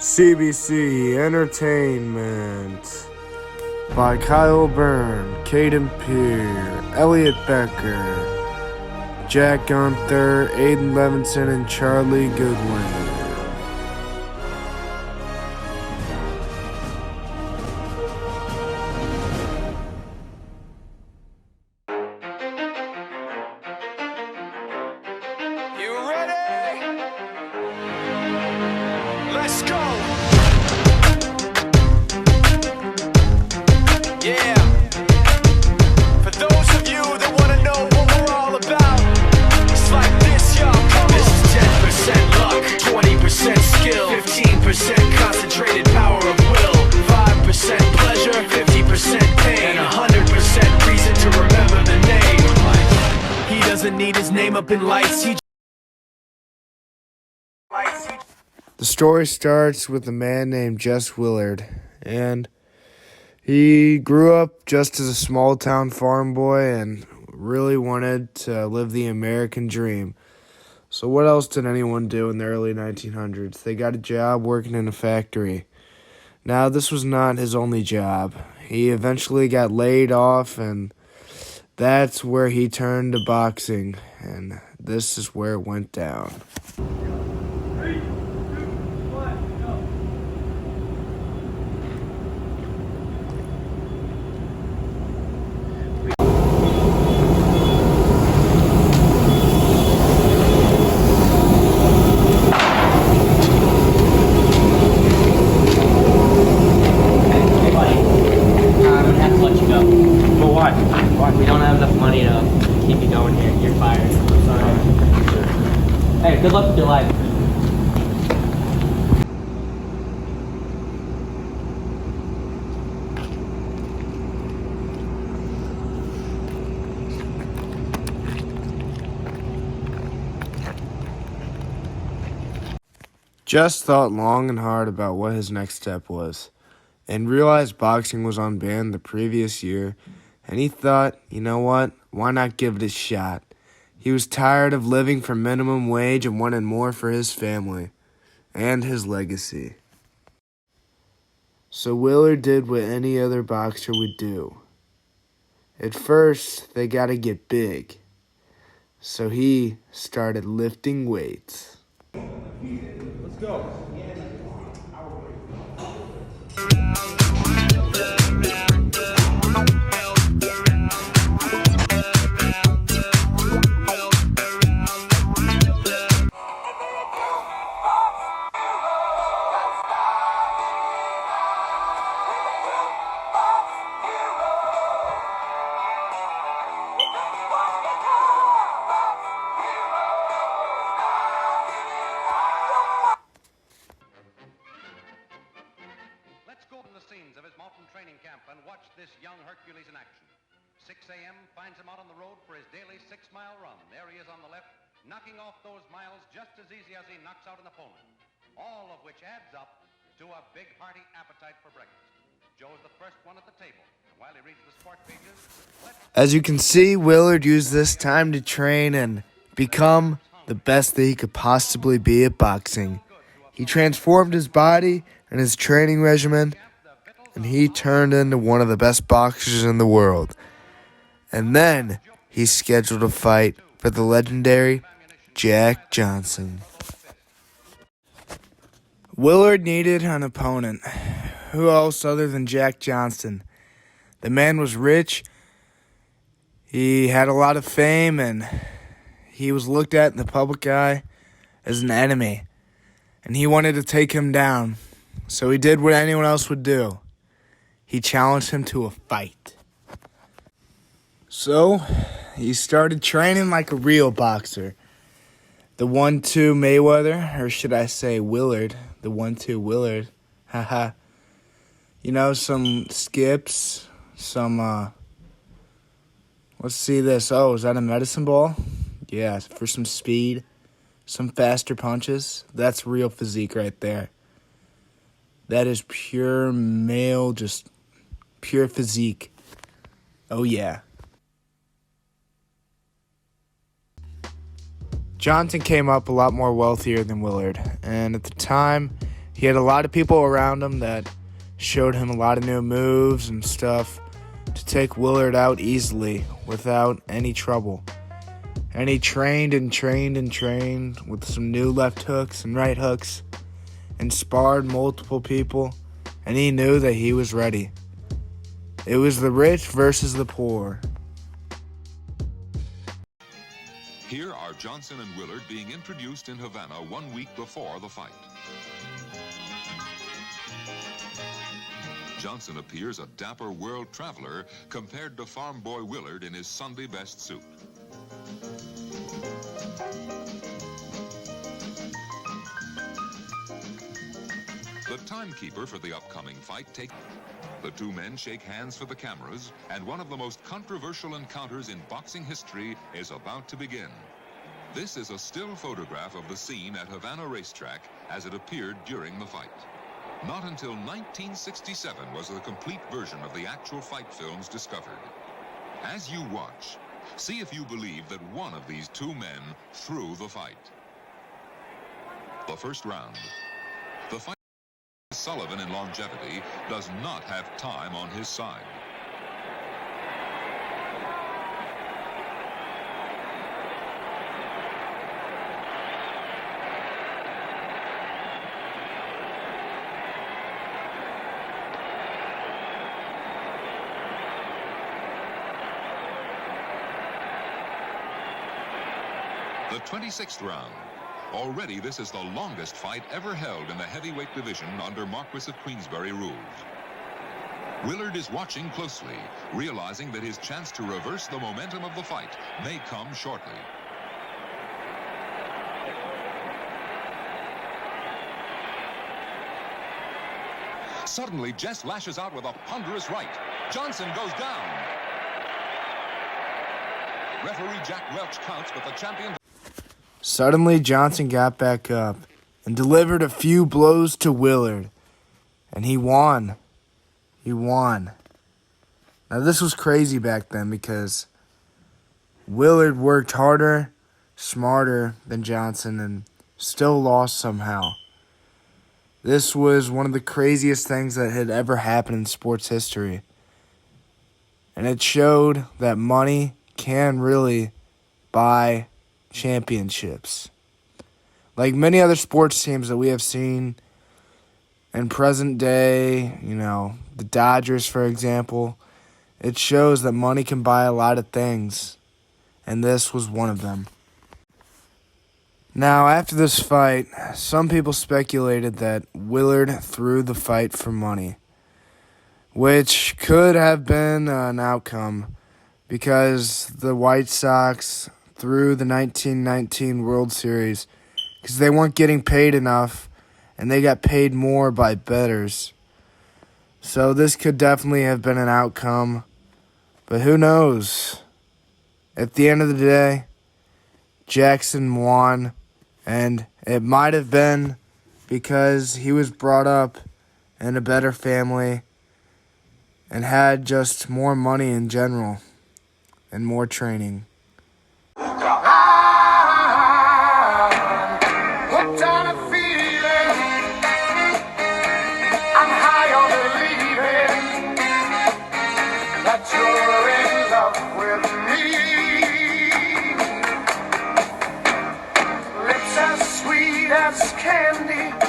CBC Entertainment by Kyle Byrne, Caden Peer, Elliot Becker, Jack Gunther, Aiden Levinson, and Charlie Goodwin. Let's go. Yeah. For those of you that want to know what we're all about, it's like this, y'all. This is 10% luck, 20% skill, 15% concentrated power of will, 5% pleasure, 50% pain, and 100% reason to remember the name. He doesn't need his name up in lights. The story starts with a man named Jess Willard, and he grew up just as a small-town farm boy and really wanted to live the American dream. So what else did anyone do in the early 1900s? They got a job working in a factory. Now, this was not his only job. He eventually got laid off, and that's where he turned to boxing, and this is where it went down. We don't have enough money to keep you going here. You're fired. I'm sorry. Hey, good luck with your life. Jess thought long and hard about what his next step was, and realized boxing was unbanned the previous year. And he thought, you know what, why not give it a shot? He was tired of living for minimum wage and wanted more for his family and his legacy. So Willard did what any other boxer would do. At first, they got to get big. So he started lifting weights. Let's go. Scenes of his mountain training camp and watch this young Hercules in action. 6 a.m. finds him out on the road for his daily 6-mile run. There he is on the left, knocking off those miles just as easy as he knocks out an opponent. All of which adds up to a big hearty appetite for breakfast. Joe's the first one at the table. And while he reads the sport pages, As you can see, Willard used this time to train and become the best that he could possibly be at boxing. He transformed his body and his training regimen, and he turned into one of the best boxers in the world. And then he scheduled a fight for the legendary Jack Johnson. Willard needed an opponent. Who else other than Jack Johnson? The man was rich, he had a lot of fame, and he was looked at in the public eye as an enemy. And he wanted to take him down, so he did what anyone else would do. He challenged him to a fight. So, he started training like a real boxer. The 1-2 Mayweather, or should I say Willard, the 1-2 Willard. Haha. You know, some skips, some, let's see this. Oh, is that a medicine ball? Yeah, for some speed, some faster punches. That's real physique right there. That is pure male, just pure physique. Oh, yeah. Johnson came up a lot more wealthier than Willard, and at the time, He had a lot of people around him that showed him a lot of new moves and stuff to take Willard out easily without any trouble. And he trained and trained and trained with some new left hooks and right hooks and sparred multiple people, and he knew that he was ready. It was the rich versus the poor. Here are Johnson and Willard being introduced in Havana 1 week before the fight. Johnson appears a dapper world traveler compared to farm boy Willard in his Sunday best suit. The timekeeper for the upcoming fight takes... The two men shake hands for the cameras, and one of the most controversial encounters in boxing history is about to begin. This is a still photograph of the scene at Havana Racetrack as it appeared during the fight. Not until 1967 was the complete version of the actual fight films discovered. As you watch, see if you believe that one of these two men threw the fight. The first round. The fight Sullivan in longevity does not have time on his side. The 26th round. Already, this is the longest fight ever held in the heavyweight division under Marquis of Queensberry rules. Willard is watching closely, realizing that his chance to reverse the momentum of the fight may come shortly. Suddenly, Jess lashes out with a ponderous right. Johnson goes down. Referee Jack Welch counts, but the champion... Suddenly, Johnson got back up and delivered a few blows to Willard, and he won. He won. Now, this was crazy back then because Willard worked harder, smarter than Johnson, and still lost somehow. This was one of the craziest things that had ever happened in sports history. And it showed that money can really buy championships. Like many other sports teams that we have seen in present day, the Dodgers, for example, it shows that money can buy a lot of things, and this was one of them. Now, after this fight, some people speculated that Willard threw the fight for money, which could have been an outcome because the White Sox threw the 1919 World Series because they weren't getting paid enough, and they got paid more by bettors. So this could definitely have been an outcome, but who knows? At the end of the day, Jackson won, and it might have been because he was brought up in a better family and had just more money in general and more training. Candy